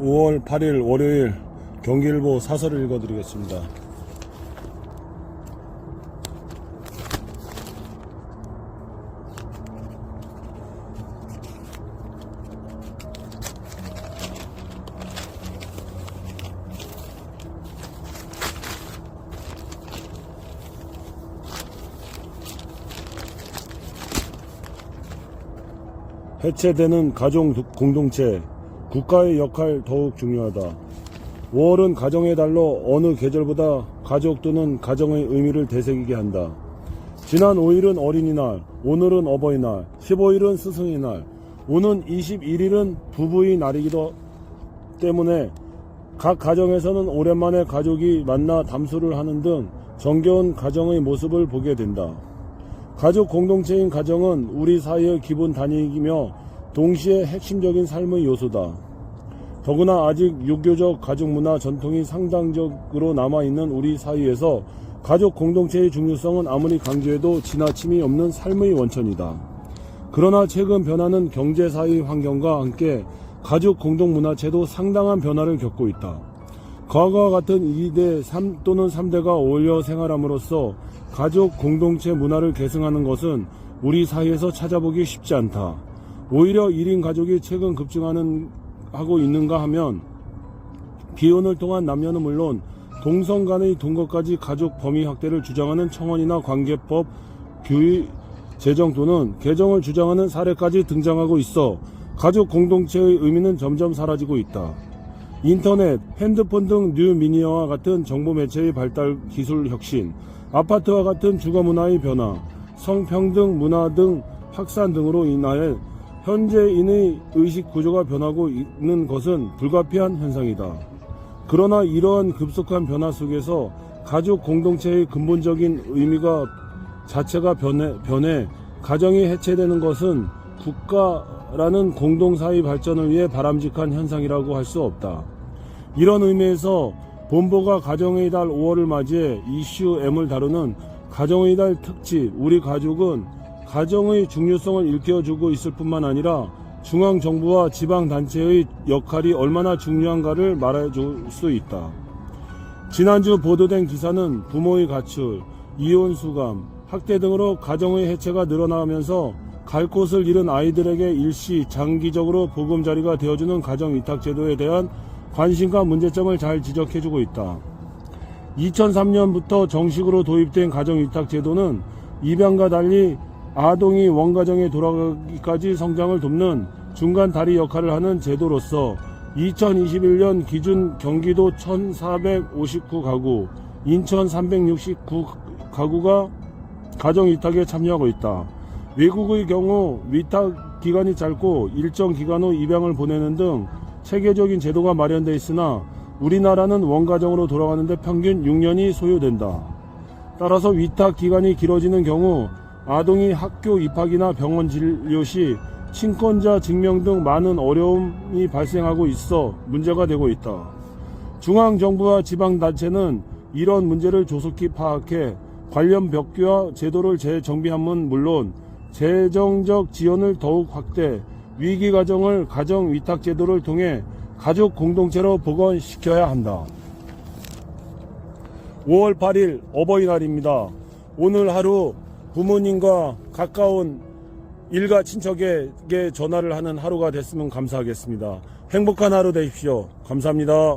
5월 8일 월요일 경기일보 사설을 읽어드리겠습니다. 해체되는 가정 공동체, 국가의 역할 더욱 중요하다. 5월은 가정의 달로 어느 계절보다 가족 또는 가정의 의미를 되새기게 한다. 지난 5일은 어린이날, 오늘은 어버이날, 15일은 스승의 날, 오는 21일은 부부의 날이기도 때문에 각 가정에서는 오랜만에 가족이 만나 담소를 하는 등 정겨운 가정의 모습을 보게 된다. 가족 공동체인 가정은 우리 사회의 기본 단위이며 동시에 핵심적인 삶의 요소다. 더구나 아직 유교적 가족 문화 전통이 상당적으로 남아있는 우리 사회에서 가족 공동체의 중요성은 아무리 강조해도 지나침이 없는 삶의 원천이다. 그러나 최근 변화는 경제사회 환경과 함께 가족 공동문화체도 상당한 변화를 겪고 있다. 과거와 같은 2대, 3 또는 3대가 어울려 생활함으로써 가족 공동체 문화를 계승하는 것은 우리 사회에서 찾아보기 쉽지 않다. 오히려 1인 가족이 최근 급증하고 있는가 하면 비혼을 통한 남녀는 물론 동성 간의 동거까지 가족 범위 확대를 주장하는 청원이나 관계법 규의 제정 또는 개정을 주장하는 사례까지 등장하고 있어 가족 공동체의 의미는 점점 사라지고 있다. 인터넷, 핸드폰 등 뉴미디어와 같은 정보 매체의 발달 기술 혁신, 아파트와 같은 주거 문화의 변화, 성평등 문화 등 확산 등으로 인하여 현재인의 의식 구조가 변하고 있는 것은 불가피한 현상이다. 그러나 이러한 급속한 변화 속에서 가족 공동체의 근본적인 의미가 자체가 변해 가정이 해체되는 것은 국가라는 공동사회 발전을 위해 바람직한 현상이라고 할 수 없다. 이런 의미에서 본보가 가정의 달 5월을 맞이해 이슈 M을 다루는 가정의 달 특집 우리 가족은 가정의 중요성을 일깨워주고 있을 뿐만 아니라 중앙정부와 지방단체의 역할이 얼마나 중요한가를 말해줄 수 있다. 지난주 보도된 기사는 부모의 가출, 이혼 수감, 학대 등으로 가정의 해체가 늘어나면서 갈 곳을 잃은 아이들에게 일시 장기적으로 보금자리가 되어주는 가정위탁제도에 대한 관심과 문제점을 잘 지적해주고 있다. 2003년부터 정식으로 도입된 가정위탁제도는 입양과 달리 아동이 원가정에 돌아가기까지 성장을 돕는 중간 다리 역할을 하는 제도로서 2021년 기준 경기도 1459가구, 인천 369가구가 가정위탁에 참여하고 있다. 외국의 경우 위탁 기간이 짧고 일정 기간 후 입양을 보내는 등 체계적인 제도가 마련되어 있으나 우리나라는 원가정으로 돌아가는데 평균 6년이 소요된다. 따라서 위탁 기간이 길어지는 경우 아동이 학교 입학이나 병원 진료 시 친권자 증명 등 많은 어려움이 발생하고 있어 문제가 되고 있다. 중앙정부와 지방단체는 이런 문제를 조속히 파악해 관련 법규와 제도를 재정비함은 물론 재정적 지원을 더욱 확대, 위기가정을 가정위탁제도를 통해 가족 공동체로 복원시켜야 한다. 5월 8일 어버이날입니다. 오늘 하루 부모님과 가까운 일가 친척에게 전화를 하는 하루가 됐으면 감사하겠습니다. 행복한 하루 되십시오. 감사합니다.